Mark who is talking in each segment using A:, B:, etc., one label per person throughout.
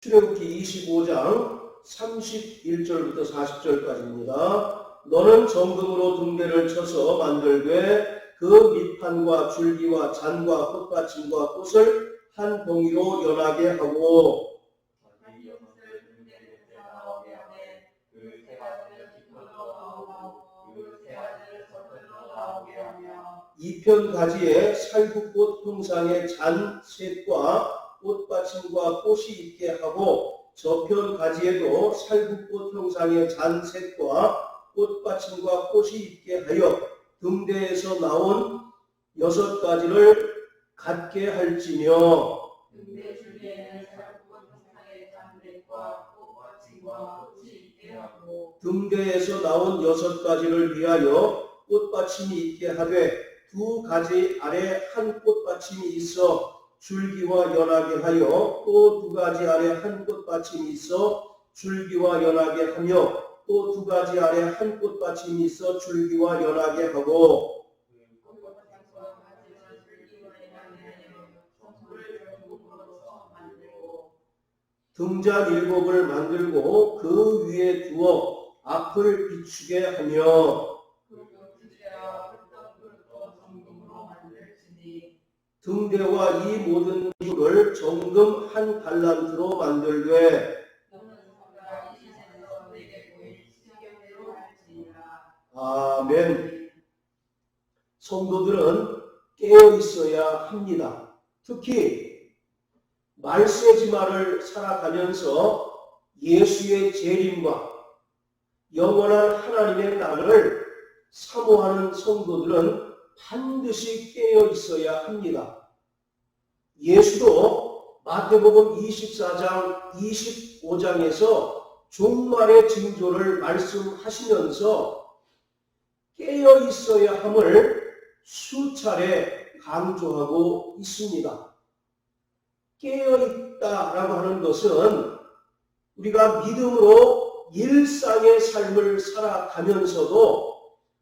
A: 출애굽기 25장 31절부터 40절까지입니다. 너는 정금으로 등대를 쳐서 만들되 그 밑판과 줄기와 잔과 꽃받침과 꽃을 한 동이로 연하게 하고 이편 가지에 살구꽃 형상의 잔 셋과 꽃받침과 꽃이 있게 하고 저편 가지에도 살구꽃 형상의 잔 셋과 꽃받침과 꽃이 있게 하여 등대에서 나온 6가지를 갖게 할지며
B: 등대 줄기에는 살구꽃 형상의 잔 셋과 꽃받침과 꽃이 있게 하고
A: 등대에서 나온 6가지를 위하여 꽃받침이 있게 하되 2가지 아래 한 꽃받침이 있어 줄기와 연하게 하여 또 2가지 아래 한 꽃받침이 있어 줄기와 연하게 하며 또 2가지 아래 한 꽃받침이 있어 줄기와 연하게 하고 등잔 7을 만들고 그 위에 두어 앞을 비추게 하며 등대와 이 모든 기구를 정금 한 달란트로 만들되 아멘. 성도들은 깨어 있어야 합니다. 특히 말세지마를 살아가면서 예수의 재림과 영원한 하나님의 나라를 사모하는 성도들은 반드시 깨어 있어야 합니다. 예수도 마태복음 24장 25장에서 종말의 징조를 말씀하시면서 깨어 있어야 함을 수차례 강조하고 있습니다. 깨어 있다라고 하는 것은 우리가 믿음으로 일상의 삶을 살아가면서도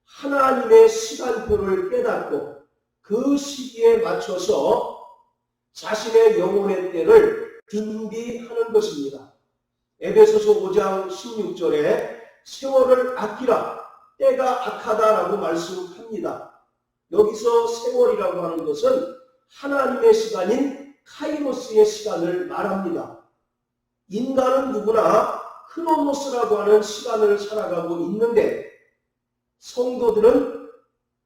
A: 하나님의 시간표를 깨닫고 그 시기에 맞춰서 자신의 영혼의 때를 준비하는 것입니다. 에베소서 5장 16절에 세월을 아끼라 때가 악하다라고 말씀합니다. 여기서 세월이라고 하는 것은 하나님의 시간인 카이로스의 시간을 말합니다. 인간은 누구나 크로노스라고 하는 시간을 살아가고 있는데 성도들은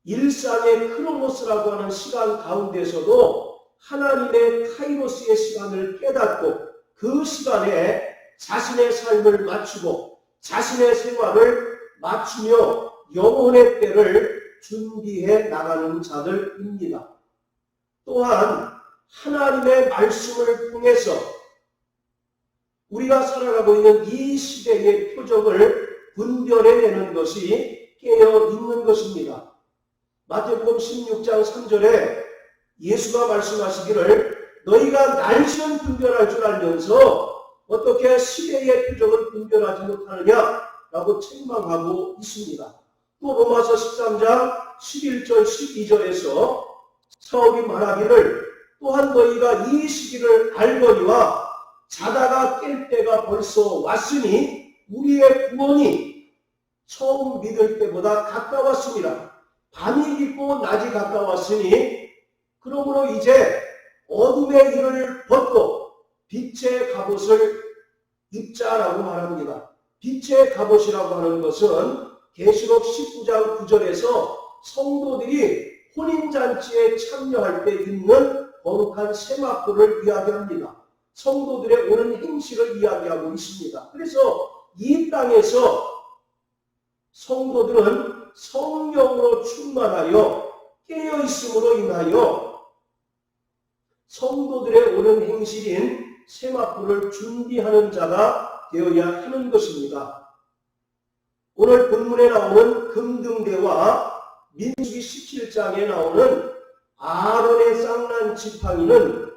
A: 일상의 크로노스라고 하는 시간 가운데서도 하나님의 카이로스의 시간을 깨닫고 그 시간에 자신의 삶을 맞추고 자신의 생활을 맞추며 영혼의 때를 준비해 나가는 자들입니다. 또한 하나님의 말씀을 통해서 우리가 살아가고 있는 이 시대의 표적을 분별해내는 것이 깨어 있는 것입니다. 마태복음 16장 3절에 예수가 말씀하시기를 너희가 날씨는 분별할 줄 알면서 어떻게 시대의 표적을 분별하지 못하느냐라고 책망하고 있습니다. 또 로마서 13장 11절 12절에서 사울이 말하기를 또한 너희가 이 시기를 알거니와 자다가 깰 때가 벌써 왔으니 우리의 구원이 처음 믿을 때보다 가까웠습니다. 밤이 깊고 낮이 가까웠으니 그러므로 이제 어둠의 일을 벗고 빛의 갑옷을 입자라고 말합니다. 빛의 갑옷이라고 하는 것은 계시록 19장 9절에서 성도들이 혼인잔치에 참여할 때 입는 거룩한 세마포를 이야기합니다. 성도들의 오는 행실을 이야기하고 있습니다. 그래서 이 땅에서 성도들은 성령으로 충만하여 깨어있음으로 인하여 성도들의 오는 행실인 세마포를 준비하는 자가 되어야 하는 것입니다. 오늘 본문에 나오는 금등대와 민수기 17장에 나오는 아론의 쌍난 지팡이는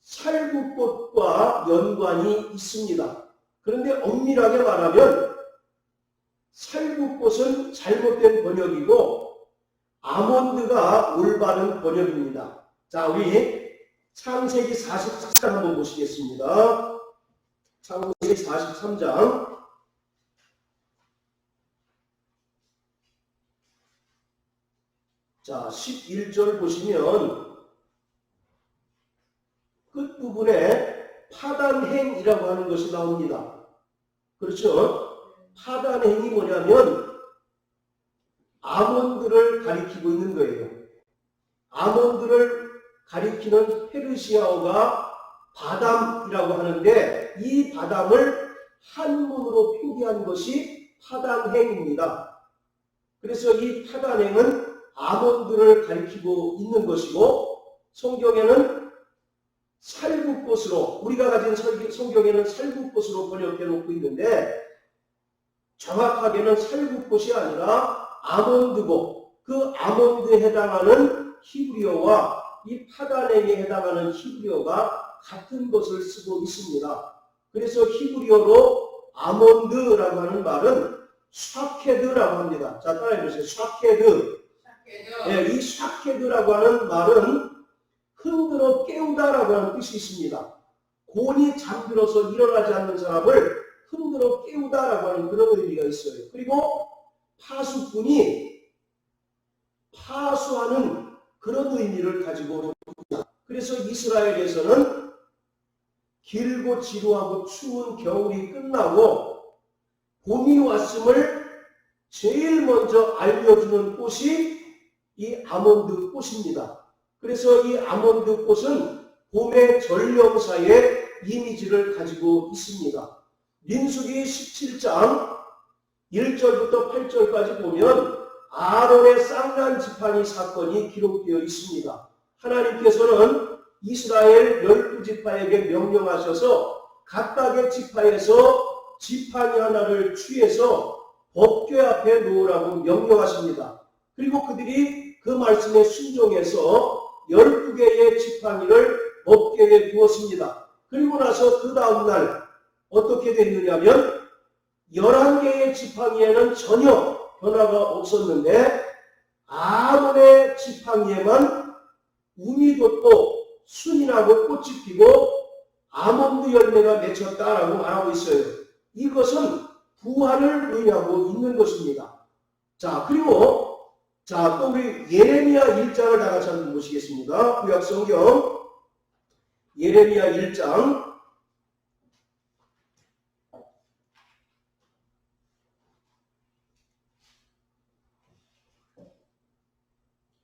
A: 살구꽃과 연관이 있습니다. 그런데 엄밀하게 말하면 살구꽃은 잘못된 번역이고 아몬드가 올바른 번역입니다. 자, 우리 창세기 44장 한번 보시겠습니다. 창세기 43장 자 11절 보시면 끝부분에 파단행이라고 하는 것이 나옵니다. 그렇죠? 파단행이 뭐냐면 아몬드를 가리키고 있는 거예요. 아몬드를 가리키는 페르시아어가 바담이라고 하는데 이 바담을 한문으로 표기한 것이 파단행입니다. 그래서 이 파단행은 아몬드를 가리키고 있는 것이고 성경에는 살구꽃으로 우리가 가진 성경에는 살구꽃으로 번역해 놓고 있는데 정확하게는 살구꽃이 아니라 아몬드고 그 아몬드에 해당하는 히브리어와 이 파단행에 해당하는 히브리어가 같은 것을 쓰고 있습니다. 그래서 히브리어로 아몬드라고 하는 말은 샤케드라고 합니다. 자, 따라해보세요. 샤케드. 네, 이 샤케드라고 하는 말은 흔들어 깨우다라고 하는 뜻이 있습니다. 곤이 잠들어서 일어나지 않는 사람을 흔들어 깨우다라고 하는 그런 의미가 있어요. 그리고 파수꾼이 파수하는 그런 의미를 가지고 있습니다. 그래서 이스라엘에서는 길고 지루하고 추운 겨울이 끝나고 봄이 왔음을 제일 먼저 알려주는 꽃이 이 아몬드 꽃입니다. 그래서 이 아몬드 꽃은 봄의 전령사의 이미지를 가지고 있습니다. 민수기 17장 1절부터 8절까지 보면 아론의 쌍난 지팡이 사건이 기록되어 있습니다. 하나님께서는 이스라엘 12지파에게 명령하셔서 각각의 지파에서 지팡이 하나를 취해서 법궤 앞에 놓으라고 명령하십니다. 그리고 그들이 그 말씀에 순종해서 12개의 지팡이를 법궤에 두었습니다. 그리고 나서 그 다음날 어떻게 됐느냐면 11개의 지팡이에는 전혀 변화가 없었는데 아론의 지팡이에만 움이 돋고 순이 나고 꽃이 피고 아몬드 열매가 맺혔다라고 말하고 있어요. 이것은 부활을 의미하고 있는 것입니다. 자, 그리고 또 우리 예레미야 1장을 다 같이 한번 보시겠습니다. 구약 성경 예레미야 1장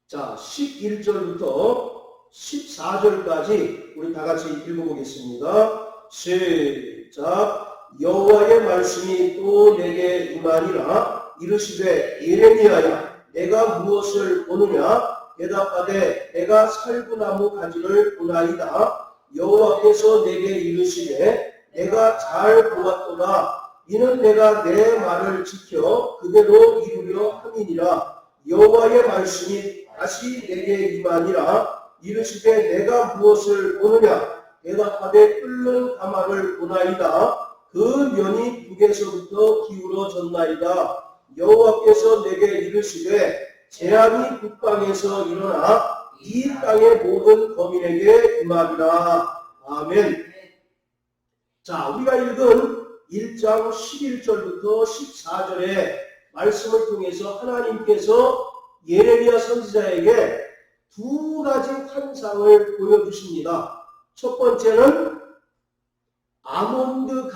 A: 자 11절부터 14절까지 우리 다 같이 읽어보겠습니다. 시작. 여호와의 말씀이 또 내게 임하니라. 이르시되 예레미야야 내가 무엇을 보느냐? 대답하되 내가 살구나무 가지를 보나이다. 여호와께서 내게 이르시되 내가 잘 보았도다. 이는 내가 내 말을 지켜 그대로 이루려 함이니라. 여호와의 말씀이 다시 내게 임하니라. 이르시되 내가 무엇을 보느냐? 대답하되 끓는 가마를 보나이다. 그 면이 북에서부터 기울어졌나이다. 여호와께서 내게 이르시되 재앙이 북방에서 일어나 이 땅의 모든 거민에게 임하리라. 아멘. 자, 우리가 읽은 1장 11절부터 14절의 말씀을 통해서 하나님께서 예레미야 선지자에게 두 가지 환상을 보여주십니다. 첫 번째는 아몬드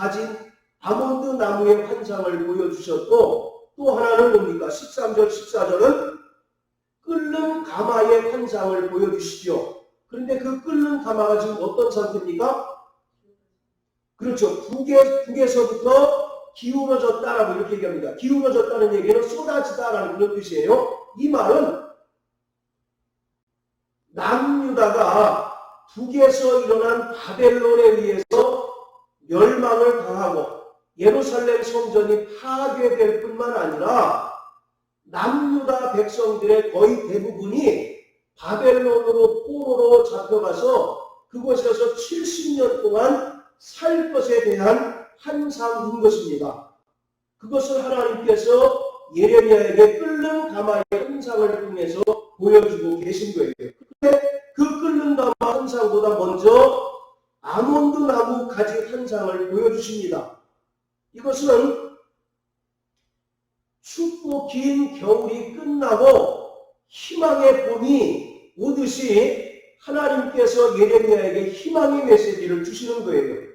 A: 나무의 환상을 보여주셨고 또 하나는 뭡니까? 13절, 14절은 끓는 가마의 환상을 보여주시죠. 그런데 그 끓는 가마가 지금 어떤 상태입니까? 그렇죠. 북에서부터 기울어졌다라고 이렇게 얘기합니다. 기울어졌다는 얘기는 쏟아지다라는 그런 뜻이에요. 이 말은 남유다가 북에서 일어난 바벨론에 의해서 멸망을 당하고 예루살렘 성전이 파괴될 뿐만 아니라 남유다 백성들의 거의 대부분이 바벨론으로 포로로 잡혀가서 그곳에서 70년 동안 살 것에 대한 환상인 것입니다. 그것을 하나님께서 예레미야에게 끓는 가마의 환상을 통해서 보여주고 계신 거예요. 그런데 그 끓는 가마 환상보다 먼저 아몬드 나무 가지 한 상을 보여주십니다. 이것은 춥고 긴 겨울이 끝나고 희망의 봄이 오듯이 하나님께서 예레미야에게 희망의 메시지를 주시는 거예요.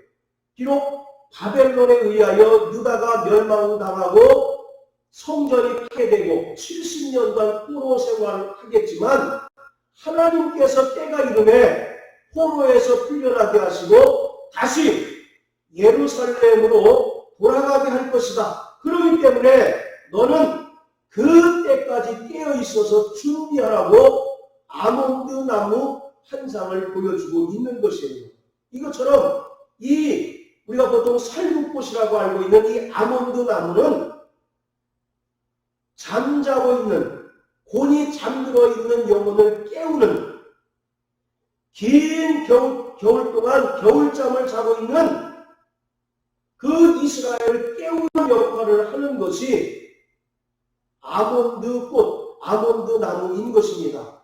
A: 비록 바벨론에 의하여 유다가 멸망당하고 성전이 파괴되고 70년간 포로 생활을 하겠지만 하나님께서 때가 이름에 포로에서 풀려나게 하시고 다시 예루살렘으로 돌아가게 할 것이다. 그렇기 때문에 너는 그 때까지 깨어 있어서 준비하라고 아몬드 나무 한 상을 보여주고 있는 것이에요. 이것처럼 우리가 보통 살구꽃이라고 알고 있는 이 아몬드 나무는 잠자고 있는, 곤히 잠들어 있는 영혼을 깨우는, 긴 겨울 동안 겨울잠을 자고 있는 그 이스라엘을 깨우는 역할을 하는 것이 아몬드 꽃, 아몬드 나무인 것입니다.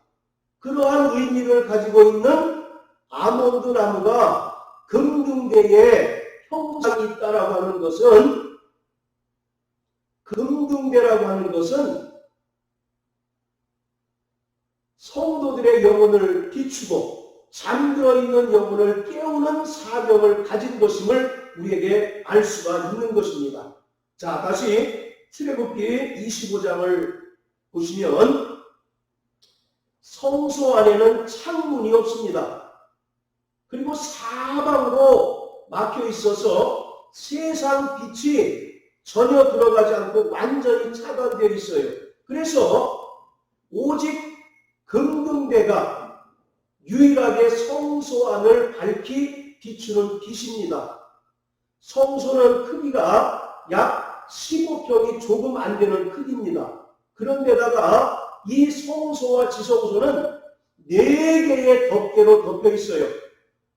A: 그러한 의미를 가지고 있는 아몬드 나무가 금등대에 형상이 있다라고 하는 것은, 금등대라고 하는 것은 성도들의 영혼을 비추고 잠들어 있는 영혼을 깨우는 사명을 가진 것임을 우리에게 알 수가 있는 것입니다. 자, 다시 출애굽기 25장을 보시면 성소 안에는 창문이 없습니다. 그리고 사방으로 막혀 있어서 세상 빛이 전혀 들어가지 않고 완전히 차단되어 있어요. 그래서 오직 금등대가 유일하게 성소 안을 밝히 비추는 빛입니다. 성소는 크기가 약 15평이 조금 안 되는 크기입니다. 그런데다가 이 성소와 지성소는 4개의 덮개로 덮여 있어요.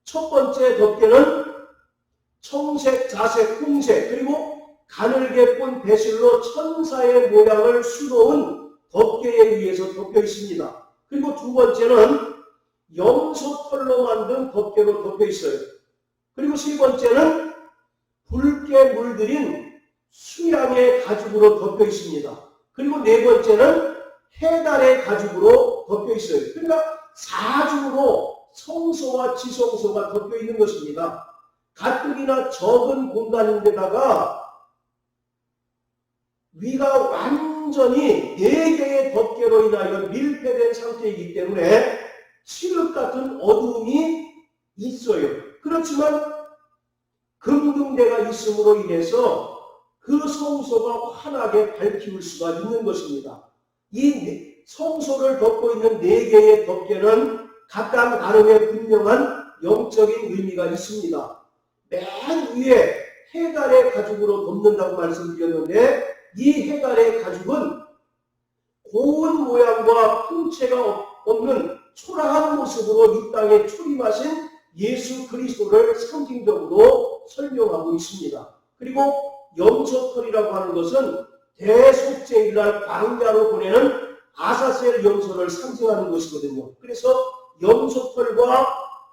A: 첫 번째 덮개는 청색, 자색, 홍색, 그리고 가늘게 꼰 배실로 천사의 모양을 수놓은 덮개에 의해서 덮여 있습니다. 그리고 두 번째는 염소털로 만든 덮개로 덮여 있어요. 그리고 세 번째는 붉게 물들인 수양의 가죽으로 덮여 있습니다. 그리고 네 번째는 해달의 가죽으로 덮여 있어요. 그러니까 4중으로 성소와 지성소가 덮여 있는 것입니다. 가뜩이나 적은 공간인데다가 위가 완전히 4개의 덮개로 인하여 밀폐된 상태이기 때문에 칠흑 같은 어두움이 있어요. 그렇지만 금등대가 있음으로 인해서 그 성소가 환하게 밝힐 수가 있는 것입니다. 이 성소를 덮고 있는 4개의 덮개는 각각 나름의 분명한 영적인 의미가 있습니다. 맨 위에 해갈의 가죽으로 덮는다고 말씀드렸는데 이 해갈의 가죽은 고운 모양과 풍채가 없는 초라한 모습으로 이 땅에 초림하신 예수 그리스도를 상징적으로 설명하고 있습니다. 그리고 염소털이라고 하는 것은 대속죄일날 광야로 보내는 아사셀 염소를 상징하는 것이거든요. 그래서 염소털과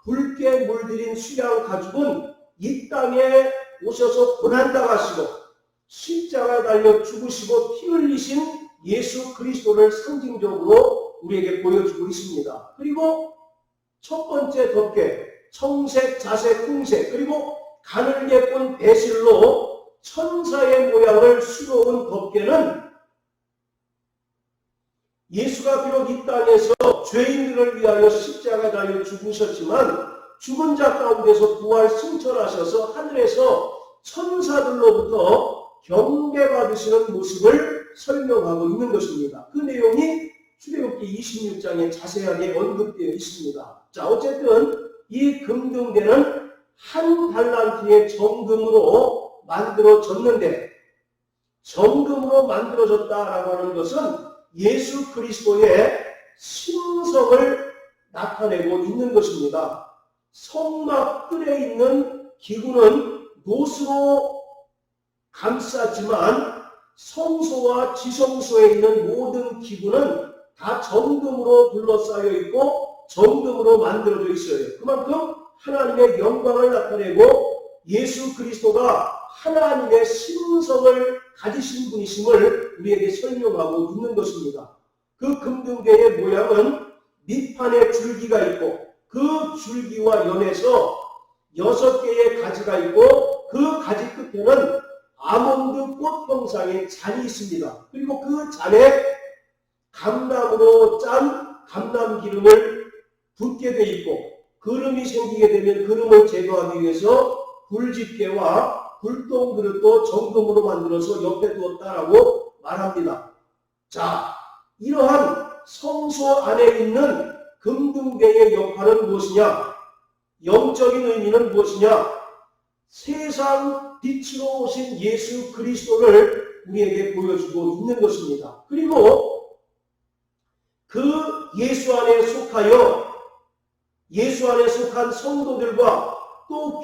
A: 붉게 물들인 수양 가죽은 이 땅에 오셔서 고난당하시고 십자가에 달려 죽으시고 피 흘리신 예수 그리스도를 상징적으로 우리에게 보여주고 있습니다. 그리고 첫 번째 덮개, 청색, 자색, 홍색, 그리고 가늘게 꼰 배실로 천사의 모양을 수놓은 덮개는 예수가 비록 이 땅에서 죄인들을 위하여 십자가에 달려 죽으셨지만 죽은 자 가운데서 부활 승천하셔서 하늘에서 천사들로부터 경배받으시는 모습을 설명하고 있는 것입니다. 그 내용이 출애굽기 26장에 자세하게 언급되어 있습니다. 자, 어쨌든 이 금등대는 한 달란트의 정금으로 만들어졌는데, 정금으로 만들어졌다라고 하는 것은 예수 그리스도의 신성을 나타내고 있는 것입니다. 성막 뜰에 있는 기구는 노스로 감쌌지만 성소와 지성소에 있는 모든 기구는 다 정금으로 둘러싸여 있고 정금으로 만들어져 있어요. 그만큼 하나님의 영광을 나타내고 예수 그리스도가 하나님의 신성을 가지신 분이심을 우리에게 설명하고 있는 것입니다. 그 금등대의 모양은 밑판에 줄기가 있고 그 줄기와 연에서 6개의 가지가 있고 그 가지 끝에는 아몬드 꽃 형상의 잔이 있습니다. 그리고 그 잔에 감람으로 짠 감람 기름을 붓게 돼 있고 그름이 생기게 되면 그름을 제거하기 위해서 불집게와 불똥 그릇도 정금으로 만들어서 옆에 두었다라고 말합니다. 자, 이러한 성소 안에 있는 금등대의 역할은 무엇이냐? 영적인 의미는 무엇이냐? 세상 빛으로 오신 예수 그리스도를 우리에게 보여주고 있는 것입니다. 그리고 그 예수 안에 속한 성도들과 또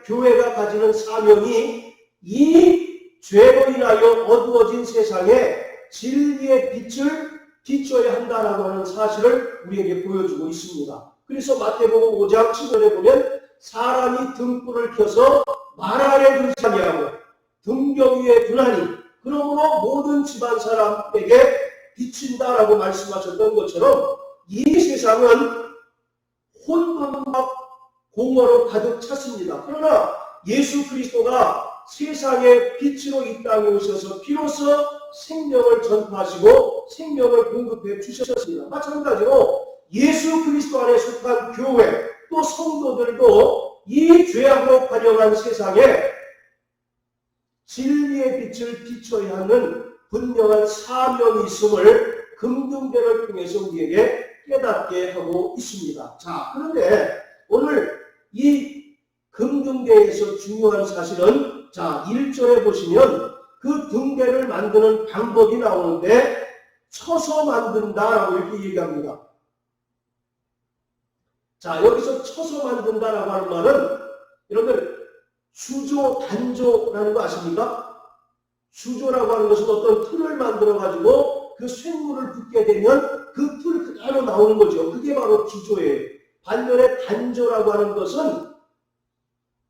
A: 교회가 가지는 사명이 이 죄로 인하여 어두워진 세상에 진리의 빛을 비춰야 한다라고 하는 사실을 우리에게 보여주고 있습니다. 그래서 마태복음 5장 10절에 보면 사람이 등불을 켜서 말 아래 두지 아니하고 등경 위에 두나니 그러므로 모든 집안 사람에게 비친다라고 말씀하셨던 것처럼 이 세상은 혼돈과 공허로 가득 찼습니다. 그러나 예수 그리스도가 세상의 빛으로 이 땅에 오셔서 비로소 생명을 전파하시고 생명을 공급해 주셨습니다. 마찬가지로 예수 그리스도 안에 속한 교회 또 성도들도 이 죄악으로 관영한 세상에 진리의 빛을 비춰야 하는 분명한 사명이 있음을 금등대를 통해서 우리에게 깨닫게 하고 있습니다. 자, 그런데 오늘 이 금등대에서 중요한 사실은 자 1절에 보시면 그 등대를 만드는 방법이 나오는데 쳐서 만든다라고 이렇게 얘기합니다. 자, 여기서 쳐서 만든다라고 하는 말은 여러분들 수조, 단조라는 거 아십니까? 수조라고 하는 것은 어떤 틀을 만들어 가지고 그 쇳물을 붓게 되면 그 틀 그대로 나오는 거죠. 그게 바로 수조예요. 반면에 단조라고 하는 것은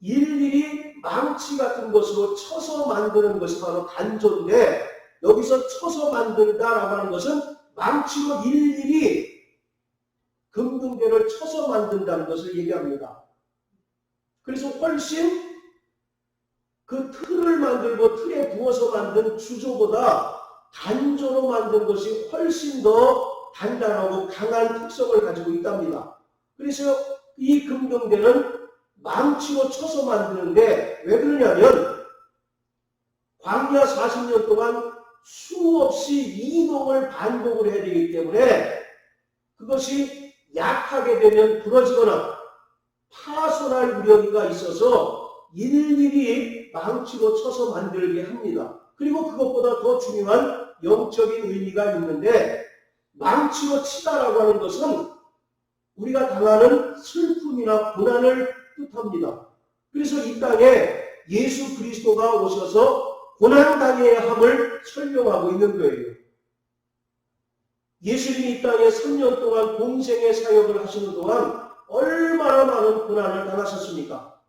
A: 일일이 망치 같은 것으로 쳐서 만드는 것이 바로 단조인데 여기서 쳐서 만든다라고 하는 것은 망치로 일일이 금등대를 쳐서 만든다는 것을 얘기합니다. 그래서 훨씬 그 틀을 만들고 틀에 부어서 만든 수조보다 단조로 만든 것이 훨씬 더 단단하고 강한 특성을 가지고 있답니다. 그래서 이 금등대는 망치로 쳐서 만드는데 왜 그러냐면 광야 40년 동안 수없이 이동을 반복을 해야 되기 때문에 그것이 약하게 되면 부러지거나 파손할 우려가 있어서 일일이 망치로 쳐서 만들게 합니다. 그리고 그것보다 더 중요한 영적인 의미가 있는데 망치로 치다라고 하는 것은 우리가 당하는 슬픔이나 고난을 뜻합니다. 그래서 이 땅에 예수 그리스도가 오셔서 고난당해야 함을 설명하고 있는 거예요. 예수님이 이 땅에 3년 동안 공생의 사역을 하시는 동안 얼마나 많은 고난을 당하셨습니까?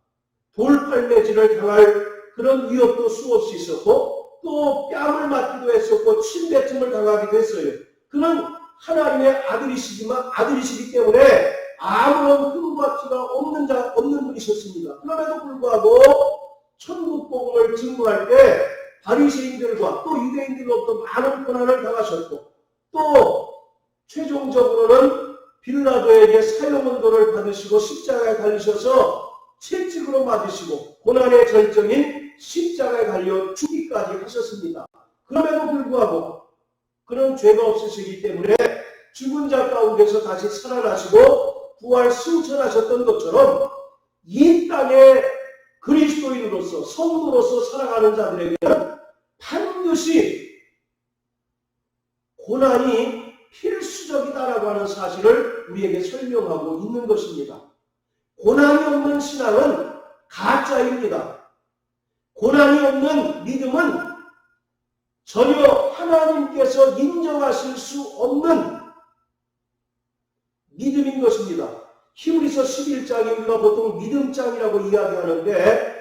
A: 돌팔매질을 당할 그런 위협도 수없이 있었고 또 뺨을 맞기도 했었고 침뱉음을 당하기도 했어요. 그는 하나님의 아들이시기 때문에 아무런 흠과 티가 없는 분이셨습니다. 그럼에도 불구하고 천국 복음을 증거할 때 바리새인들과 또 유대인들로부터 많은 고난을 당하셨고 또 최종적으로는 빌라도에게 사형언도를 받으시고 십자가에 달리셔서 채찍으로 맞으시고 고난의 절정인 십자가에 달려 죽기까지 하셨습니다. 그럼에도 불구하고 그런 죄가 없으시기 때문에 죽은 자 가운데서 다시 살아나시고 부활 승천하셨던 것처럼 이 땅에 그리스도인으로서 성도로서 살아가는 자들에게는 반드시 고난이 필수적이다라고 하는 사실을 우리에게 설명하고 있는 것입니다. 고난이 없는 신앙은 가짜입니다. 고난이 없는 믿음은 전혀 하나님께서 인정하실 수 없는 믿음인 것입니다. 히브리서 11장이 우리가 보통 믿음장이라고 이야기하는데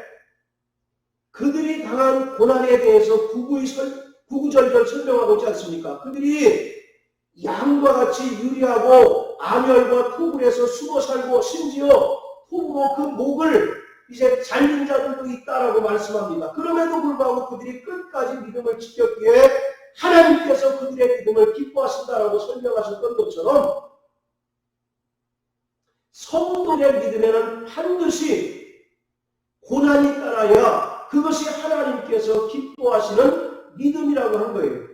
A: 그들이 당한 고난에 대해서 구구절절 설명하고 있지 않습니까? 그들이 양과 같이 유리하고 암열과 토굴에서 숨어 살고 심지어 톱으로 그 목을 이제 잘린 자들도 있다라고 말씀합니다. 그럼에도 불구하고 그들이 끝까지 믿음을 지켰기에 하나님께서 그들의 믿음을 기뻐하신다라고 설명하셨던 것처럼 성도의 믿음에는 반드시 고난이 따라야 그것이 하나님께서 기뻐하시는 믿음이라고 한 거예요.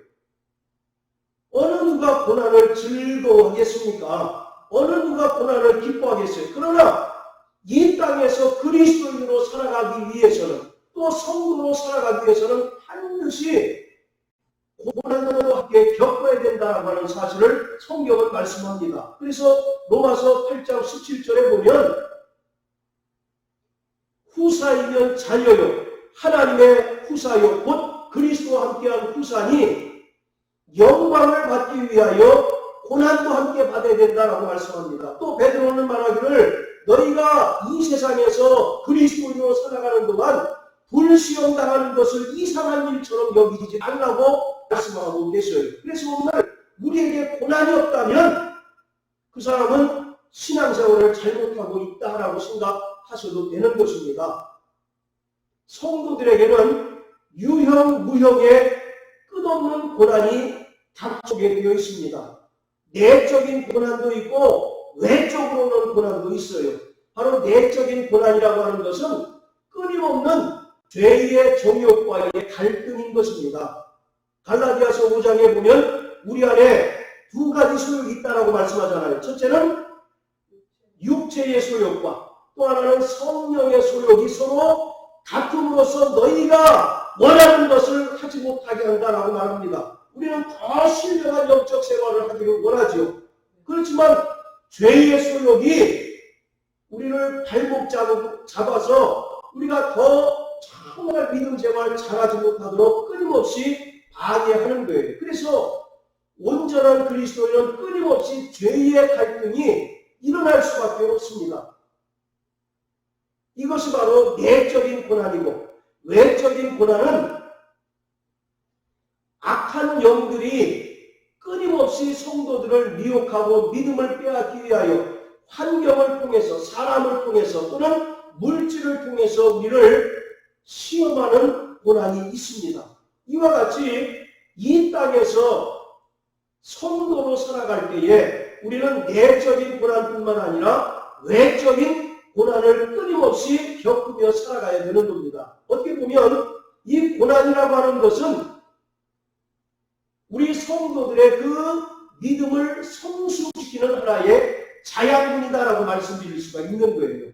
A: 어느 누가 고난을 즐거워하겠습니까? 어느 누가 고난을 기뻐하겠어요? 그러나 이 땅에서 그리스도인으로 살아가기 위해서는 또 성도로 살아가기 위해서는 반드시 고난도 함께 겪어야 된다고 하는 사실을 성경은 말씀합니다. 그래서 로마서 8장 17절에 보면 후사이면 자녀요 하나님의 후사요 곧 그리스도와 함께한 후사니 영광을 받기 위하여 고난도 함께 받아야 된다라고 말씀합니다. 또 베드로는 말하기를 너희가 이 세상에서 그리스도인으로 살아가는 동안 불시험 당하는 것을 이상한 일처럼 여기지 말라고 말씀하고 계셔요. 그래서 오늘 우리에게 고난이 없다면 그 사람은 신앙생활을 잘못하고 있다라고 생각하셔도 되는 것입니다. 성도들에게는 유형, 무형의 끝없는 고난이 닥쳐오게 되어 있습니다. 내적인 고난도 있고 외적으로 오는 고난도 있어요. 바로 내적인 고난이라고 하는 것은 끊임없는 죄의 정욕과의 갈등인 것입니다. 갈라디아서 5장에 보면 우리 안에 두 가지 소욕이 있다라고 말씀하잖아요. 첫째는 육체의 소욕과 또 하나는 성령의 소욕이 서로 다툼으로써 너희가 원하는 것을 하지 못하게 한다라고 말합니다. 우리는 더 신령한 영적 생활을 하기를 원하지요. 그렇지만 죄의 소욕이 우리를 발목 잡아서 우리가 더 정말 믿음 생활을 잘하지 못하도록 끊임없이 방해하는 거예요. 그래서 온전한 그리스도인은 끊임없이 죄의 갈등이 일어날 수밖에 없습니다. 이것이 바로 내적인 고난이고 외적인 고난은 악한 영들이 끊임없이 성도들을 미혹하고 믿음을 빼앗기 위하여 환경을 통해서 사람을 통해서 또는 물질을 통해서 우리를 시험하는 고난이 있습니다. 이와 같이 이 땅에서 성도로 살아갈 때에 우리는 내적인 고난뿐만 아니라 외적인 고난을 끊임없이 겪으며 살아가야 되는 겁니다. 어떻게 보면 이 고난이라고 하는 것은 우리 성도들의 그 믿음을 성숙시키는 하나의 자양분이다라고 말씀드릴 수가 있는 거예요.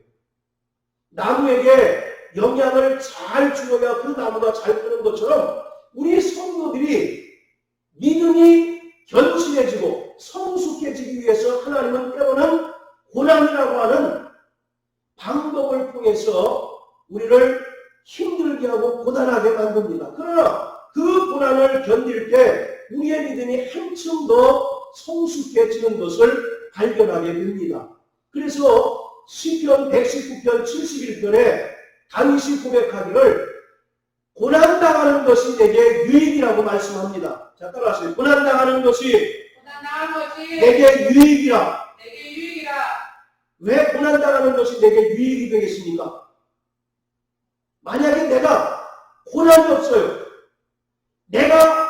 A: 나무에게 영양을 잘 주어야 그 나무가 잘 크는 것처럼 우리 성도들이 믿음이 견실해지고 성숙해지기 위해서 하나님은 때로는 고난이라고 하는 방법을 통해서 우리를 힘들게 하고 고단하게 만듭니다. 그러나 그 고난을 견딜 때 우리의 믿음이 한층 더 성숙해지는 것을 발견하게 됩니다. 그래서 시편 119편 71편에 다윗이 고백하기를 고난당하는 것이 내게 유익이라고 말씀합니다. 자, 따라하세요. 고난당하는 것이 내게 유익이라. 왜 고난당하는 것이 내게 유익이 되겠습니까? 만약에 내가 고난이 없어요. 내가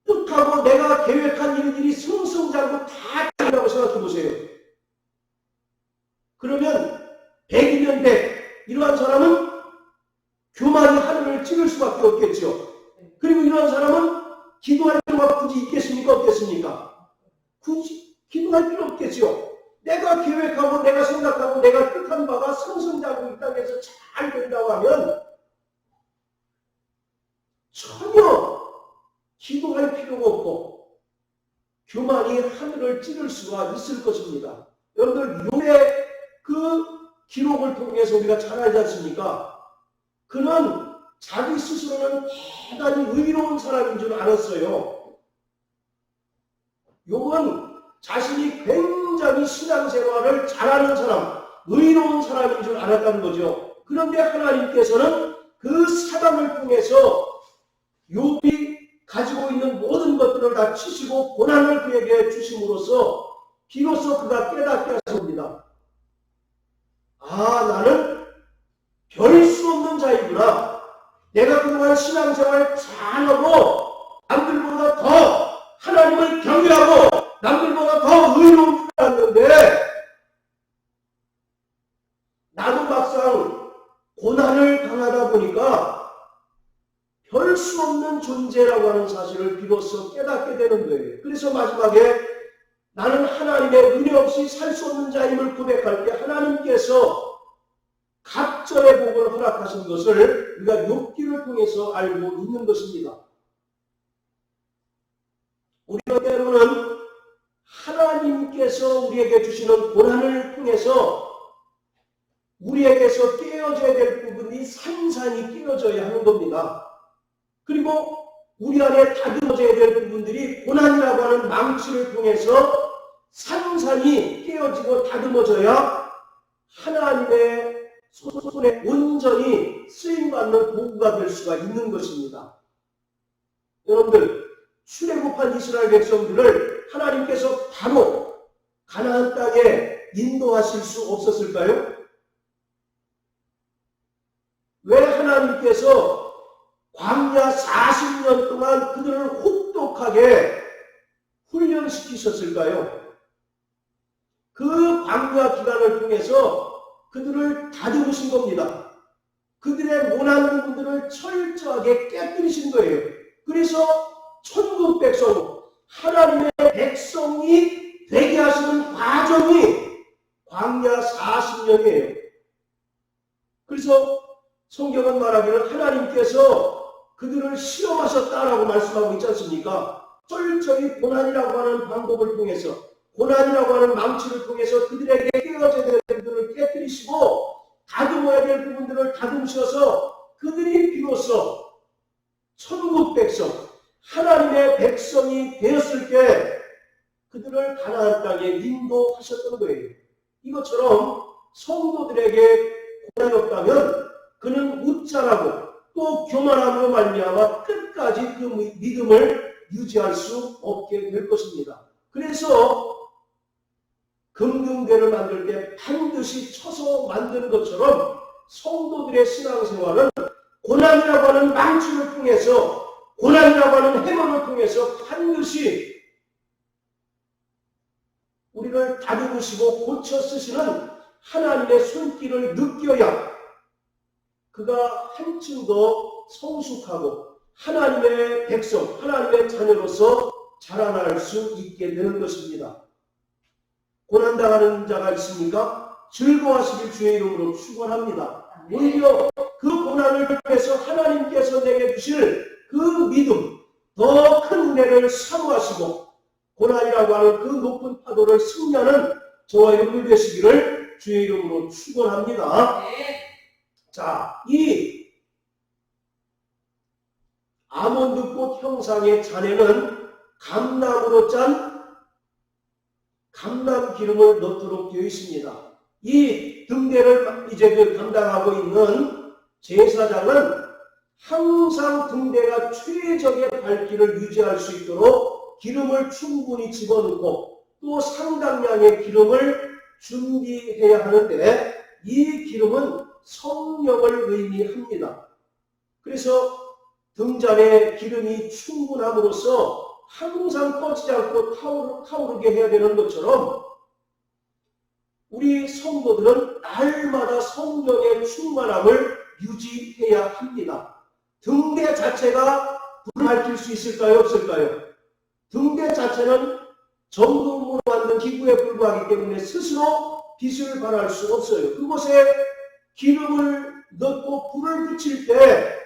A: 뜻하고 내가 계획한 이런 일이 승승장구 다 된다고 생각해 보세요. 그러면 100이면 100. 이러한 사람은 교만이 하늘을 찌를 수밖에 없겠죠. 그리고 이러한 사람은 기도할 필요가 굳이 있겠습니까? 없겠습니까? 굳이 기도할 필요 없겠죠. 내가 계획하고 내가 생각하고 내가 뜻한 바가 승승장구 이 땅에서 잘 된다고 하면 전혀 기도할 필요가 없고 교만이 하늘을 찌를 수가 있을 것입니다. 여러분들 욥의 그 기록을 통해서 우리가 잘 알지 않습니까? 그는 자기 스스로는 대단히 의로운 사람인 줄 알았어요. 욥은 자신이 굉장히 굉장히 신앙생활을 잘하는 사람, 의로운 사람인 줄 알았다는 거죠. 그런데 하나님께서는 그 사람을 통해서 욥이 가지고 있는 모든 것들을 다 치시고 고난을 그에게 주심으로써 비로소 그가 깨닫게 하십니다. 아, 나는 별 수 없는 자이구나. 내가 그동안 신앙생활 잘하고 남들보다 더 하나님을 경외하고 남들보다 더 의로운 줄 알았는데 나도 막상 고난을 당하다 보니까 별 수 없는 존재라고 하는 사실을 비로소 깨닫게 되는 거예요. 그래서 마지막에 나는 하나님의 은혜 없이 살 수 없는 자임을 고백할 때 하나님께서 갑절의 복을 허락하신 것을 우리가 욥기를 통해서 알고 있는 것입니다. 우리는 때로는 하나님께서 우리에게 주시는 고난을 통해서 우리에게서 깨어져야 될 부분이 산산이 깨어져야 하는 겁니다. 그리고 우리 안에 다듬어져야 될 부분들이 고난이라고 하는 망치를 통해서 산산이 깨어지고 다듬어져야 하나님의 손에 온전히 쓰임받는 도구가 될 수가 있는 것입니다. 여러분들, 출애굽한 이스라엘 백성들을 하나님께서 바로 가나안 땅에 인도하실 수 없었을까요? 왜 하나님께서 광야 40년 동안 그들을 혹독하게 훈련시키셨을까요? 그 광야 기간을 통해서 그들을 다듬으신 겁니다. 그들의 모난 부분들을 철저하게 깨뜨리신 거예요. 그래서 천국 백성, 하나님의 백성이 되게 하시는 과정이 광야 40년이에요. 그래서 성경은 말하기를 하나님께서 그들을 시험하셨다라고 말씀하고 있지 않습니까? 철저히 고난이라고 하는 방법을 통해서, 고난이라고 하는 망치를 통해서 그들에게 깨어져야 될 부분들을 깨뜨리시고 다듬어야 될 부분들을 다듬으셔서 그들이 비로소 천국 백성, 하나님의 백성이 되었을 때 그들을 가나안 땅에 인도하셨던 거예요. 이것처럼 성도들에게 고난이 없다면 그는 웃자라고 또 교만함으로 말미암아 끝까지 그 믿음을 유지할 수 없게 될 것입니다. 그래서 금등대를 만들 때 반드시 쳐서 만드는 것처럼 성도들의 신앙생활은 고난이라고 하는 망치를 통해서, 고난이라고 하는 해먼을 통해서 반드시 우리를 다듬으시고 고쳐 쓰시는 하나님의 손길을 느껴야 그가 한층 더 성숙하고 하나님의 백성, 하나님의 자녀로서 자라날 수 있게 되는 것입니다. 고난당하는 자가 있습니까? 즐거워하시길 주의 이름으로 축원합니다. 오히려 그 고난을 통해서 하나님께서 내게 주실 그 믿음, 더 큰 은혜를 사모하시고 고난이라고 하는 그 높은 파도를 승리하는 저와 여러분들 되시기를 주의 이름으로 축원합니다. 자, 이 아몬드꽃 형상의 잔에는 감나무로 짠 감람 기름을 넣도록 되어 있습니다. 이 등대를 이제 담당하고 있는 제사장은 항상 등대가 최적의 밝기를 유지할 수 있도록 기름을 충분히 집어넣고 또 상당량의 기름을 준비해야 하는데 이 기름은 성령을 의미합니다. 그래서 등잔에 기름이 충분함으로써 항상 꺼지지 않고 타오르게 해야 되는 것처럼 우리 성도들은 날마다 성령의 충만함을 유지해야 합니다. 등대 자체가 불을 밝힐 수 있을까요? 없을까요? 등대 자체는 전동으로 만든 기구에 불과하기 때문에 스스로 빛을 발할 수 없어요. 그곳에 기름을 넣고 불을 붙일 때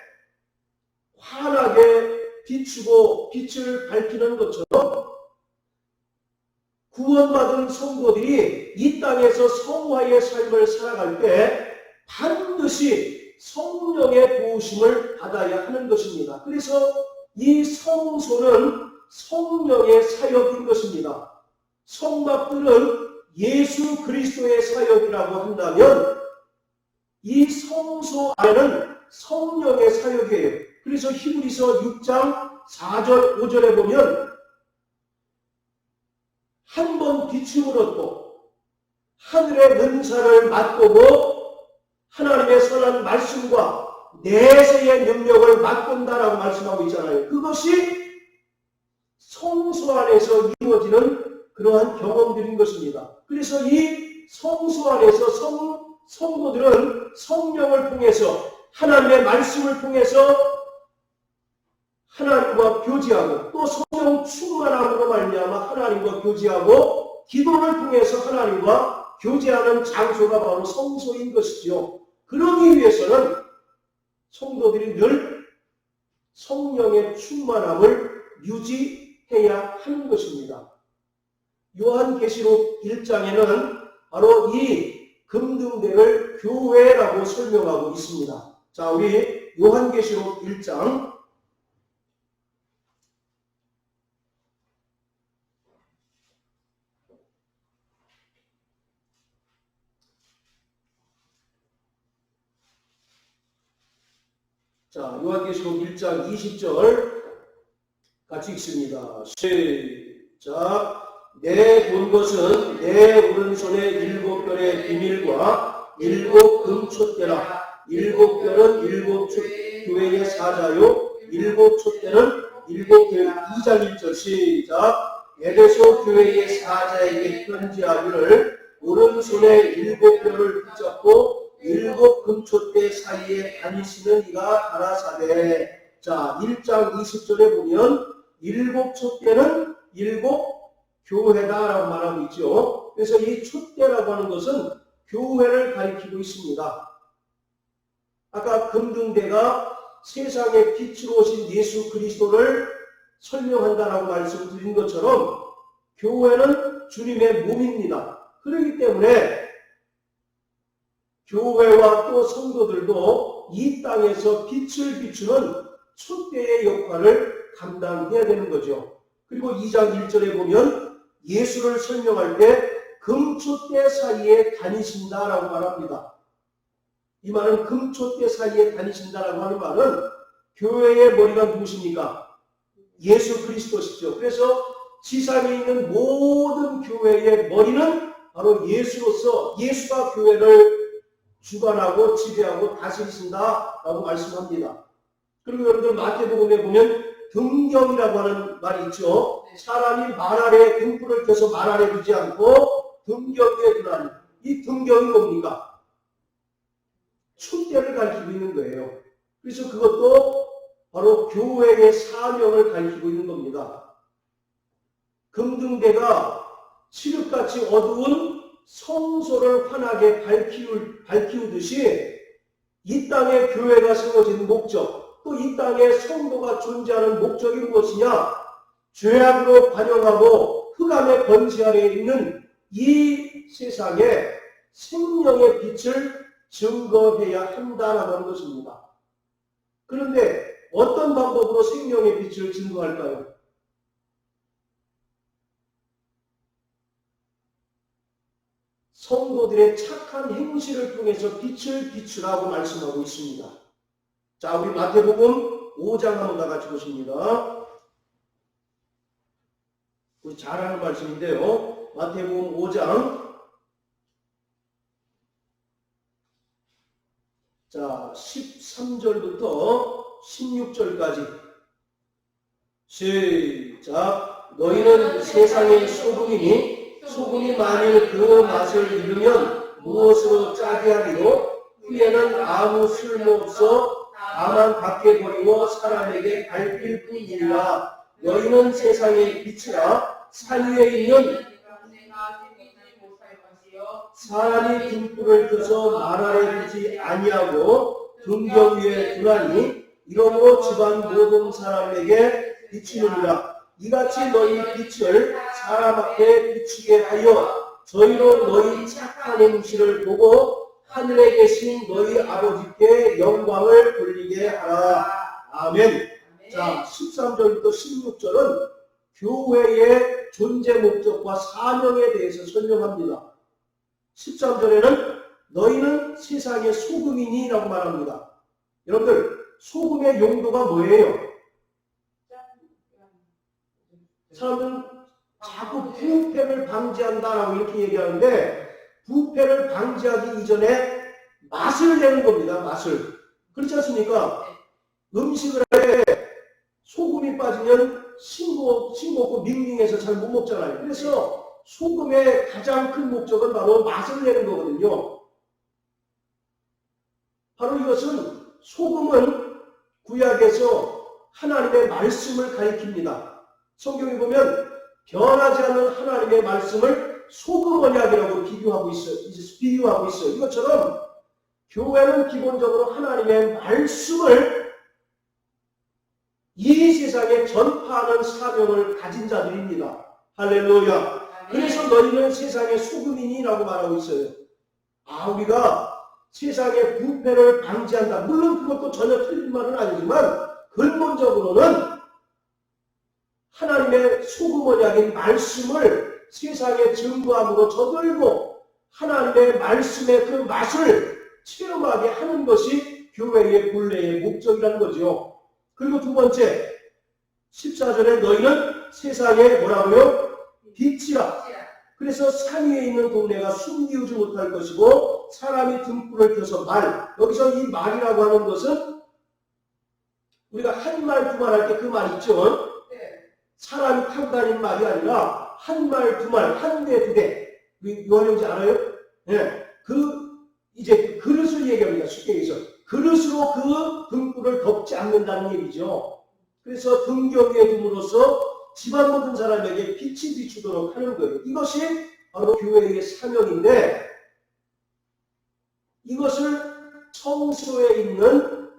A: 환하게 비추고 빛을 밝히는 것처럼 구원받은 성도들이 이 땅에서 성화의 삶을 살아갈 때 반드시 성령의 도우심을 받아야 하는 것입니다. 그래서 이 성소는 성령의 사역인 것입니다. 성막들은 예수 그리스도의 사역이라고 한다면 이 성소 안에는 성령의 사역이에요. 그래서 히브리서 6장 4절 5절에 보면 한 번 비춤을 얻고 하늘의 능사를 맛보고 하나님의 선한 말씀과 내세의 능력을 맛본다라고 말씀하고 있잖아요. 그것이 성소 안에서 이루어지는 그러한 경험들인 것입니다. 그래서 이 성소 안에서 성도들은 성령을 통해서 하나님의 말씀을 통해서 하나님과 교제하고 또 성령 충만함으로 말미암아 하나님과 교제하고 기도를 통해서 하나님과 교제하는 장소가 바로 성소인 것이죠. 그러기 위해서는 성도들이 늘 성령의 충만함을 유지해야 하는 것입니다. 요한계시록 1장에는 바로 이 금등대를 교회라고 설명하고 있습니다. 자, 우리 요한계시록 1장 자, 요한계시록 1장 20절 같이 읽습니다. 시작. 내 본 것은 내 오른손에 7별의 비밀과 7 금촛대라. 7별은 7 교회의 사자요 7 촛대는 7 교회 2장 1절 시작. 에베소 교회의 사자에게 편지하기를 오른손에 7별을 붙잡고 7 금촛대 사이에 다니시는 이가 가라사대. 자, 1장 20절에 보면 7 촛대는 7 교회다라고 말하고 있죠. 그래서 이 촛대라고 하는 것은 교회를 가리키고 있습니다. 아까 금등대가 세상의 빛으로 오신 예수 그리스도를 설명한다라고 말씀드린 것처럼 교회는 주님의 몸입니다. 그렇기 때문에 교회와 또 성도들도 이 땅에서 빛을 비추는 촛대의 역할을 감당해야 되는 거죠. 그리고 2장 1절에 보면 예수를 설명할 때 금촛대 사이에 다니신다라고 말합니다. 이 말은 금촛대 사이에 다니신다라고 하는 말은 교회의 머리가 누구십니까? 예수 그리스도시죠. 그래서 지상에 있는 모든 교회의 머리는 바로 예수로서 예수가 교회를 주관하고 지배하고 다스리신다라고 말씀합니다. 그리고 여러분들 마태복음에 보면 등경이라고 하는 말이 있죠. 사람이 말 아래에 등불을 켜서 말 아래 두지 않고 등경 위에 두라니. 이 등경이 뭡니까? 촛대를 가리키고 있는 거예요. 그래서 그것도 바로 교회의 사명을 가리키고 있는 겁니다. 금등대가 칠흑같이 어두운 성소를 환하게 밝히우듯이 이 땅에 교회가 세워진 목적, 또 이 땅에 성도가 존재하는 목적이 무엇이냐? 죄악으로 관영하고 흑암의 번지 아래에 있는 이 세상에 생명의 빛을 증거해야 한다라고 하는 것입니다. 그런데 어떤 방법으로 생명의 빛을 증거할까요? 성도들의 착한 행실을 통해서 빛을 비추라고 말씀하고 있습니다. 자, 우리 마태복음 5장 한번 다 같이 보십니다. 우리 잘 아는 말씀인데요. 마태복음 5장 자, 13절부터 16절까지 시작. 너희는 세상의 소금이니 소금이 만일 그 맛을 잃으면 무엇으로 짜게 하리요? 후에는 아무 쓸모없어 다만 밖에 버리고 사람에게 밟힐 뿐이라. 너희는 세상의 빛이라. 산 위에 있는 사람이 등불을 켜서 말 아래 두지 아니하고 등경 위에 두나니 이러므로 집안 모든 사람에게 비치느니라. 이같이 너희 빛을 사람 앞에 비치게 하여 저희로 너희 착한 행실을 보고 하늘에 계신 너희 아버지께 영광을 돌리게 하라. 아멘. 자, 13절부터 16절은 교회의 존재 목적과 사명에 대해서 설명합니다. 13절에는 너희는 세상의 소금이니 라고 말합니다. 여러분들, 소금의 용도가 뭐예요? 사람들은 자꾸 부패를 방지한다라고 이렇게 얘기하는데, 부패를 방지하기 이전에 맛을 내는 겁니다. 맛을. 그렇지 않습니까? 음식을 할 때 소금이 빠지면 싱겁고 밍밍해서 잘 못 먹잖아요. 그래서 소금의 가장 큰 목적은 바로 맛을 내는 거거든요. 바로 이것은, 소금은 구약에서 하나님의 말씀을 가리킵니다. 성경에 보면 변하지 않는 하나님의 말씀을 소금 언약이라고 비유하고 있어요. 이것처럼 교회는 기본적으로 하나님의 말씀을 이 세상에 전파하는 사명을 가진 자들입니다. 할렐루야. 그래서 너희는 세상의 소금이니라고 말하고 있어요. 우리가 세상의 부패를 방지한다. 물론 그것도 전혀 틀린 말은 아니지만 근본적으로는 하나님의 소금 언약인 말씀을 세상에 증거함으로 저들고 하나님의 말씀의 그 맛을 체험하게 하는 것이 교회의 본래의 목적이라는 거죠. 그리고 두 번째, 14절에 너희는 세상에 뭐라고요? 빛이라. 그래서 산 위에 있는 동네가 숨기우지 못할 것이고 사람이 등불을 켜서 여기서 이 말이라고 하는 것은 우리가 한 말 두 말 할 때 그 말 있죠? 사람이 타고 다니는 말이 아니라 한 말 두 말, 한 대 두 대. 요한형제 알아요? 네. 이제 그릇을 얘기합니다. 쉽게 얘기해서 그릇으로 그 등불을 덮지 않는다는 얘기죠. 그래서 등경 위에 둠으로써 집안 모든 사람에게 빛이 비추도록 하는 거예요. 이것이 바로 교회의 사명인데, 이것을 성소에 있는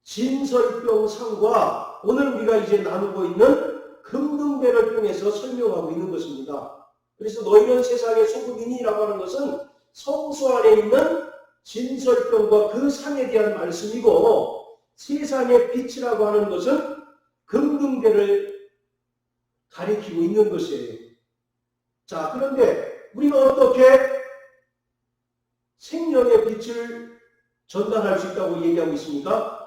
A: 진설병상과 오늘 우리가 이제 나누고 있는 금등대를 통해서 설명하고 있는 것입니다. 그래서 너희는 세상의 소금이니라고 하는 것은 성소 안에 있는 진설병과 그 상에 대한 말씀이고, 세상의 빛이라고 하는 것은 금등대를 가리키고 있는 것이에요. 자, 그런데 우리가 어떻게 생명의 빛을 전달할 수 있다고 얘기하고 있습니까?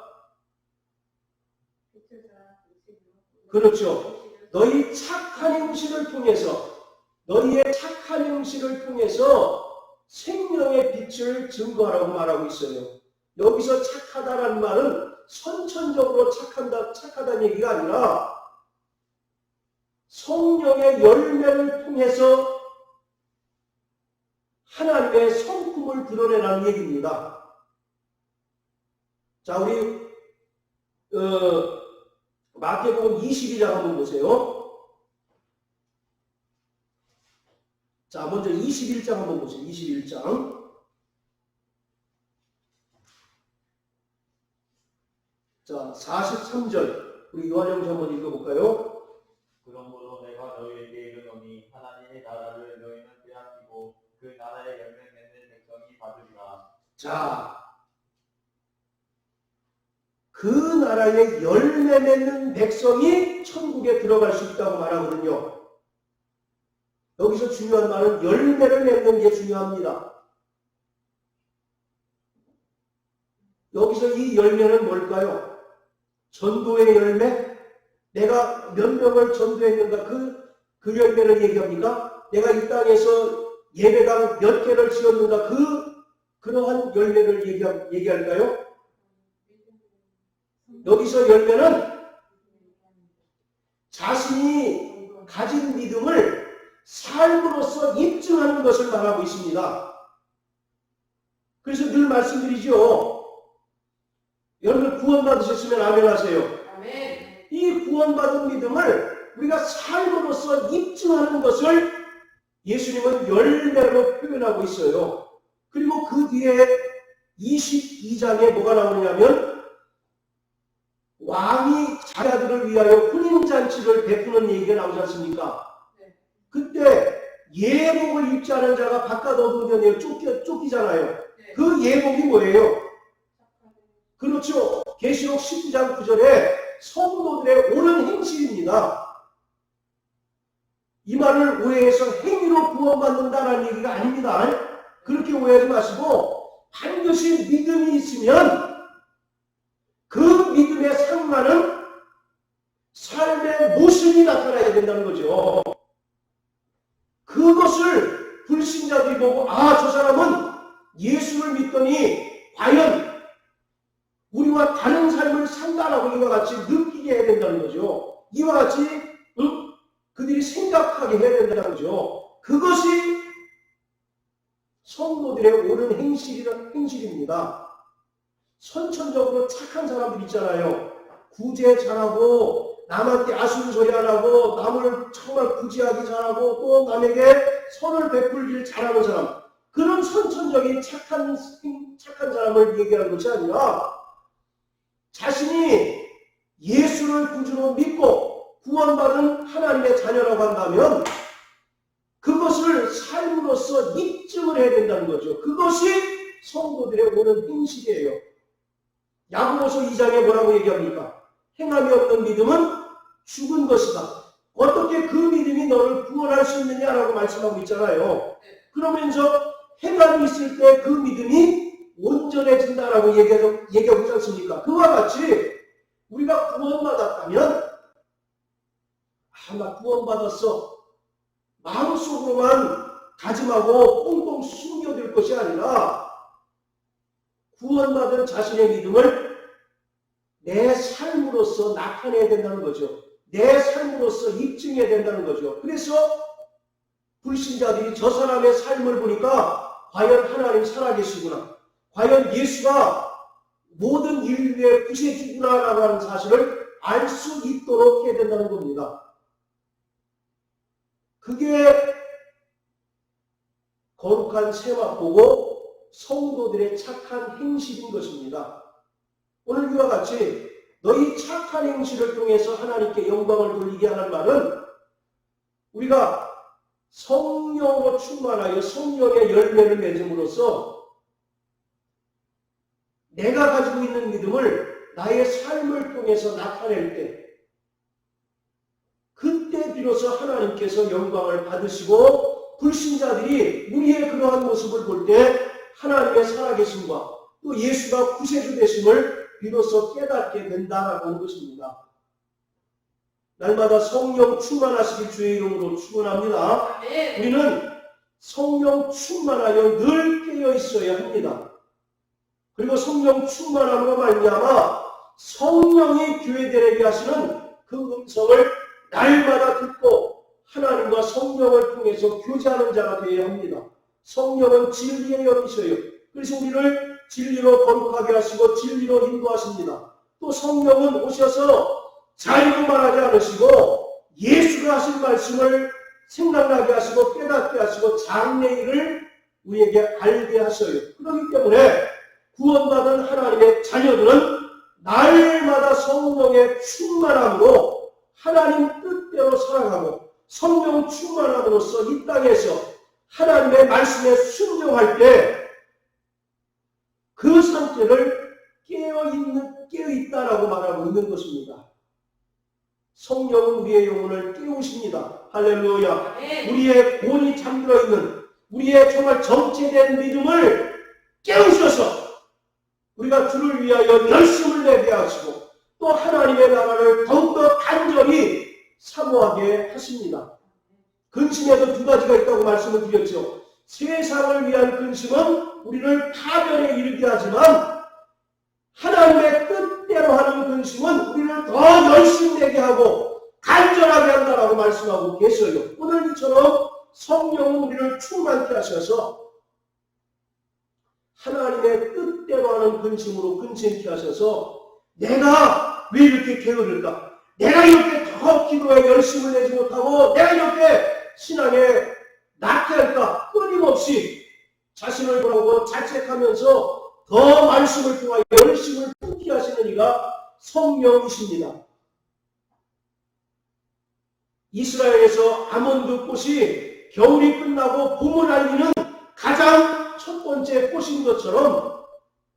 A: 그렇죠. 너희의 착한 행실을 통해서 생명의 빛을 증거하라고 말하고 있어요. 여기서 착하다라는 말은 선천적으로 착하다는 얘기가 아니라 성령의 열매를 통해서 하나님의 성품을 드러내라는 얘기입니다. 자, 우리 마태복음 22장 한번 보세요. 자, 먼저 21장 한번 보세요. 21장. 자, 43절. 우리 요한형제 한번 읽어볼까요?
C: 그러므로 내가 너희에게 이르노니 하나님의 나라를 너희는 빼앗기고 그 나라의 열매 맺는 백성이 받으리라.
A: 자, 그 나라의 열매 맺는 백성이 천국에 들어갈 수 있다고 말하거든요. 여기서 중요한 말은 열매를 맺는 게 중요합니다. 여기서 이 열매는 뭘까요? 전도의 열매? 내가 몇 명을 전도했는가? 그 열매를 얘기합니까? 내가 이 땅에서 예배당 몇 개를 지었는가? 그러한 열매를 얘기할까요? 여기서 열매는 자신이 가진 믿음을 삶으로서 입증하는 것을 말하고 있습니다. 그래서 늘 말씀드리죠. 여러분 구원받으셨으면 아멘 하세요.
B: 아멘.
A: 이 구원받은 믿음을 우리가 삶으로서 입증하는 것을 예수님은 열매로 표현하고 있어요. 그리고 그 뒤에 22장에 뭐가 나오냐면 왕이 자기 아들을 위하여 혼인잔치를 베푸는 얘기가 나오지 않습니까?
B: 네.
A: 그때 예복을 입지 않은 자가 바깥 어두운데 쫓기잖아요.
B: 네.
A: 그 예복이 뭐예요? 그렇죠. 계시록 19장 9절에 성도들의 옳은 행실입니다. 이 말을 오해해서 행위로 구원받는다는 얘기가 아닙니다. 그렇게 오해하지 마시고 반드시 믿음이 있으면 그 믿음에 상응하는 삶의 모습이 나타나야 된다는 거죠. 그것을 불신자들이 보고 저 사람은 예수를 믿더니 과연 우리와 다른 삶을 산다라고 이와 같이 느끼게 해야 된다는 거죠. 이와 같이 그들이 생각하게 해야 된다는 거죠. 그것이 성도들의 옳은 행실입니다. 선천적으로 착한 사람들 있잖아요. 구제 잘하고 남한테 아쉬운 소리 안 하고 남을 정말 구제하기 잘하고 또 남에게 선을 베풀길 잘하는 사람, 그런 선천적인 착한 사람을 얘기하는 것이 아니라 자신이 예수를 구주로 믿고 구원받은 하나님의 자녀라고 한다면 그것을 삶으로서 입증을 해야 된다는 거죠. 그것이 성도들의 옳은 행실이에요. 야고보서 2장에 뭐라고 얘기합니까? 행함이 없는 믿음은 죽은 것이다. 어떻게 그 믿음이 너를 구원할 수 있느냐라고 말씀하고 있잖아요. 그러면서 행함이 있을 때 그 믿음이 온전해진다라고 얘기하고 있지 않습니까? 그와 같이 우리가 구원받았다면 나 구원받았어 마음속으로만 다짐하고 꽁꽁 숨겨둘 것이 아니라 구원받은 자신의 믿음을 내 삶으로서 나타내야 된다는 거죠. 내 삶으로서 입증해야 된다는 거죠. 그래서 불신자들이 저 사람의 삶을 보니까 과연 하나님 살아계시구나, 과연 예수가 모든 인류의 구세주구나라고 하는 사실을 알 수 있도록 해야 된다는 겁니다. 그게 거룩한 세마포고 성도들의 착한 행실인 것입니다. 오늘 이와 같이 너희 착한 행실을 통해서 하나님께 영광을 돌리게 하는 말은 우리가 성령으로 충만하여 성령의 열매를 맺음으로써 내가 가지고 있는 믿음을 나의 삶을 통해서 나타낼 때 그때 비로소 하나님께서 영광을 받으시고 불신자들이 우리의 그러한 모습을 볼 때 하나님의 살아계심과 또 예수가 구세주 되심을 비로소 깨닫게 된다라고 하는 것입니다. 날마다 성령 충만하시길 주의 이름으로 축원합니다. 우리는 성령 충만하여 늘 깨어 있어야 합니다. 그리고 성령 충만함으로 말미암아 성령이 교회들에게 하시는 그 음성을 날마다 듣고 하나님과 성령을 통해서 교제하는 자가 되어야 합니다. 성령은 진리의 영이셔요. 그래서 우리를 진리로 거룩하게 하시고 진리로 인도하십니다. 또 성령은 오셔서 자유로만 하지 않으시고 예수가 하신 말씀을 생각나게 하시고 깨닫게 하시고 장래일을 우리에게 알게 하셔요. 그렇기 때문에 구원받은 하나님의 자녀들은 날마다 성령의 충만함으로 하나님 뜻대로 살아가고 성령 충만함으로써 이 땅에서 하나님의 말씀에 순종할 때 그 상태를 깨어있다라고 말하고 있는 것입니다. 성령은 우리의 영혼을 깨우십니다. 할렐루야. 우리의 본이 잠들어 있는 우리의 정말 정체된 믿음을 깨우셔서 우리가 주를 위하여 열심을 내게 하시고 또 하나님의 나라를 더욱더 간절히 사모하게 하십니다. 근심에도 두 가지가 있다고 말씀을 드렸죠. 세상을 위한 근심은 우리를 파멸에 이르게 하지만 하나님의 뜻대로 하는 근심은 우리를 더 열심히 내게 하고 간절하게 한다라고 말씀하고 계셔요. 오늘 이처럼 성령은 우리를 충만케 하셔서 하나님의 뜻대로 하는 근심으로 근심케 하셔서 내가 왜 이렇게 게으를까? 내가 이렇게 더 기도에 열심을 내지 못하고 내가 이렇게 신앙에 낙태할까? 끊임없이 자신을 돌아보고 자책하면서 더 말씀을 통하여 열심을 품게 하시는 이가 성령이십니다. 이스라엘에서 아몬드 꽃이 겨울이 끝나고 봄을 알리는 가장 첫 번째 꽃인 것처럼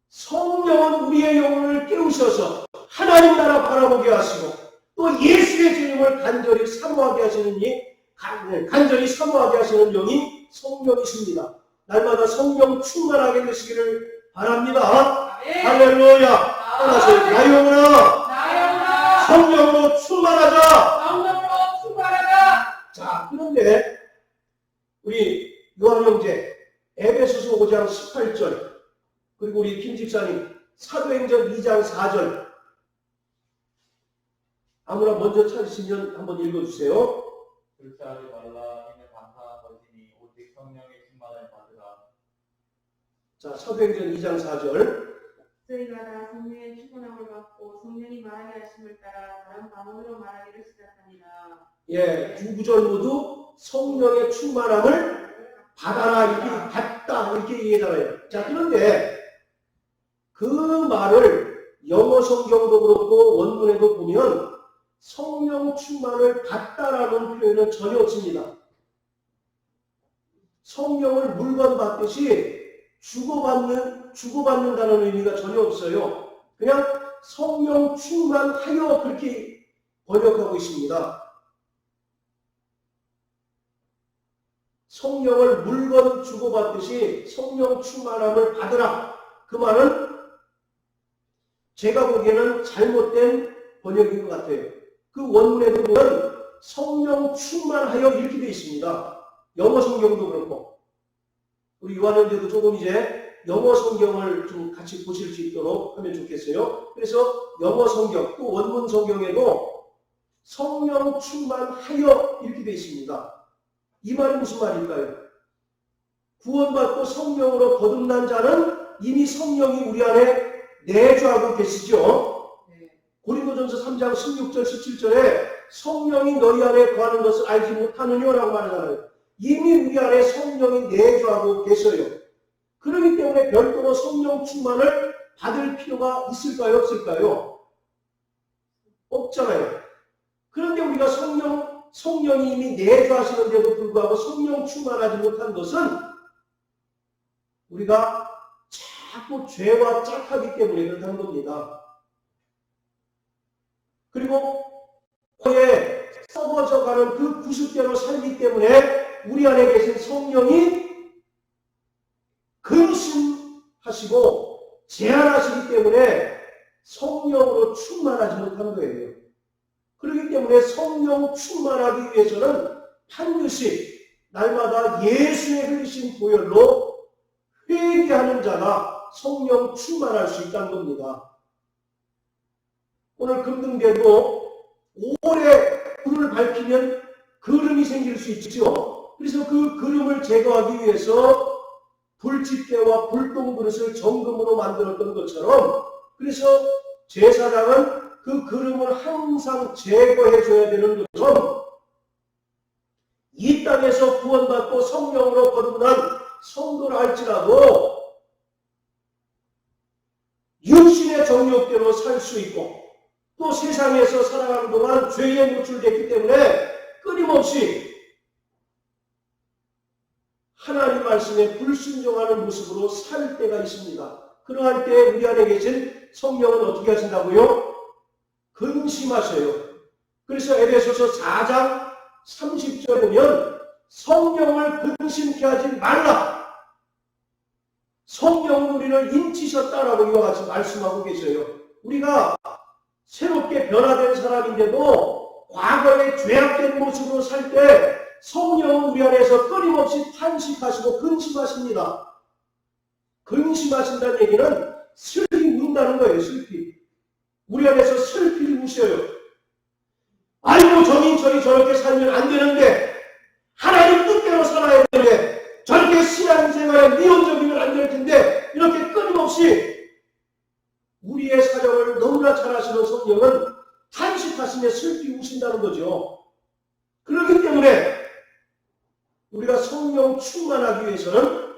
A: 성령은 우리의 영혼을 깨우셔서 하나님 나라 바라보게 하시고 또 예수의 주님을 간절히 사모하게 하시는 이 간절히 사모하게 하시는 영이 성령이십니다. 날마다 성령 충만하게 되시기를 바랍니다.
B: 아멘.
A: 할렐루야. 따라서 나영아
B: 나영아
A: 성령으로 충만하자.
B: 성령으로 충만하다.
A: 자, 그런데 우리 요한 형제 에베소서 5장 18절 그리고 우리 김 집사님 사도행전 2장 4절 아무나 먼저 찾으시면 한번 읽어주세요.
C: 불사하지 말라. 이는 방탕한 것이니 오직 성령의 충만을 받으라.
A: 자, 사도행전 2장 4절
D: 저희가 다 성령의 충만함을 받고 성령이 말하게 하심을 따라 다른 방언으로 말하기를 시작합니다.
A: 예, 두 구절 모두 성령의 충만함을 받아라 이렇게 받다 이렇게 얘기하잖아요. 자, 그런데 그 말을 영어 성경도 그렇고 원문에도 보면 성령 충만을 받다라는 표현은 전혀 없습니다. 성령을 물건 받듯이 주고받는다는 의미가 전혀 없어요. 그냥 성령 충만하여 그렇게 번역하고 있습니다. 성령을 물건 주고받듯이 성령 충만함을 받으라. 그 말은 제가 보기에는 잘못된 번역인 것 같아요. 그 원문에도 보면 성령 충만하여 이렇게 되어 있습니다. 영어 성경도 그렇고 우리 요한형제도 조금 이제 영어 성경을 좀 같이 보실 수 있도록 하면 좋겠어요. 그래서 영어 성경 또 원문 성경에도 성령 충만하여 이렇게 되어 있습니다. 이 말은 무슨 말일까요? 구원받고 성령으로 거듭난 자는 이미 성령이 우리 안에 내주하고 계시죠. 고린도전서 3장 16절 17절에 성령이 너희 안에 거하는 것을 알지 못하느냐라고 말하잖아요. 이미 우리 안에 성령이 내주하고 계셔요. 그렇기 때문에 별도로 성령 충만을 받을 필요가 있을까요? 없을까요? 없잖아요. 그런데 우리가 성령이 이미 내주하시는데도 불구하고 성령 충만하지 못한 것은 우리가 자꾸 죄와 짝하기 때문에 그렇다는 겁니다. 그리고 거기에 썩어져가는 그 구습대로 살기 때문에 우리 안에 계신 성령이 근심하시고 제한하시기 때문에 성령으로 충만하지 못하는 거예요. 그렇기 때문에 성령 충만하기 위해서는 반드시 날마다 예수의 흘리신 보혈로 회개하는 자가 성령 충만할 수 있다는 겁니다. 오늘 금등대도 오래 불을 밝히면 그름이 생길 수 있죠. 그래서 그 그름을 제거하기 위해서 불집게와 불똥그릇을 정금으로 만들었던 것처럼 그래서 제사장은 그 그름을 항상 제거해 줘야 되는 것처럼 이 땅에서 구원받고 성령으로 거듭난 성도라 할지라도 육신의 정욕대로 살 수 있고 또 세상에서 살아가는 동안 죄에 노출됐기 때문에 끊임없이 하나님 말씀에 불순종하는 모습으로 살 때가 있습니다. 그러할 때 우리 안에 계신 성령은 어떻게 하신다고요? 근심하셔요. 그래서 에베소서 4장 30절에 보면 성령을 근심케 하지 말라. 성령은 우리를 인치셨다라고 이와 같이 말씀하고 계셔요. 우리가 새롭게 변화된 사람인데도 과거의 죄악된 모습으로 살 때 성령은 우리 안에서 끊임없이 탄식하시고 근심하십니다. 근심하신다는 얘기는 슬피 운다는 거예요. 슬피. 우리 안에서 슬피 우셔요. 아이고 정인철이 저렇게 살면 안 되는데 하나님 뜻대로 살아야 되는데 저렇게 신앙생활에 미온적이면 안 될 텐데 이렇게 끊임없이 우리의 사정을 너무나 잘 아시는 성령은 탄식하시며 슬피 우신다는 거죠. 그렇기 때문에 우리가 성령 충만하기 위해서는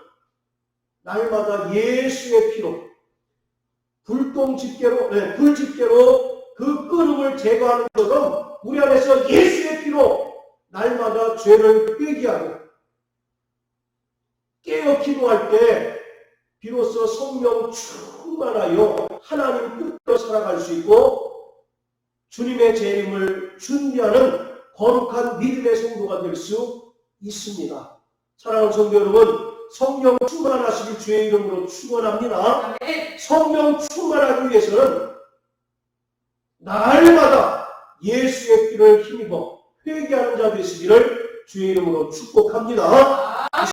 A: 날마다 예수의 피로 불집게로 그 끓음을 제거하는 것처럼 우리 안에서 예수의 피로 날마다 죄를 회개하고 깨어 기도할 때 비로소 성령 충만하여 하나님 뜻대로 살아갈 수 있고 주님의 재림을 준비하는 거룩한 믿음의 성도가 될 수 있습니다. 사랑하는 성도 여러분, 성령 충만하시길 주의 이름으로 축원합니다. 성령 충만하기 위해서는 날마다 예수의 피를 힘입어 회개하는 자 되시기를 주의 이름으로 축복합니다.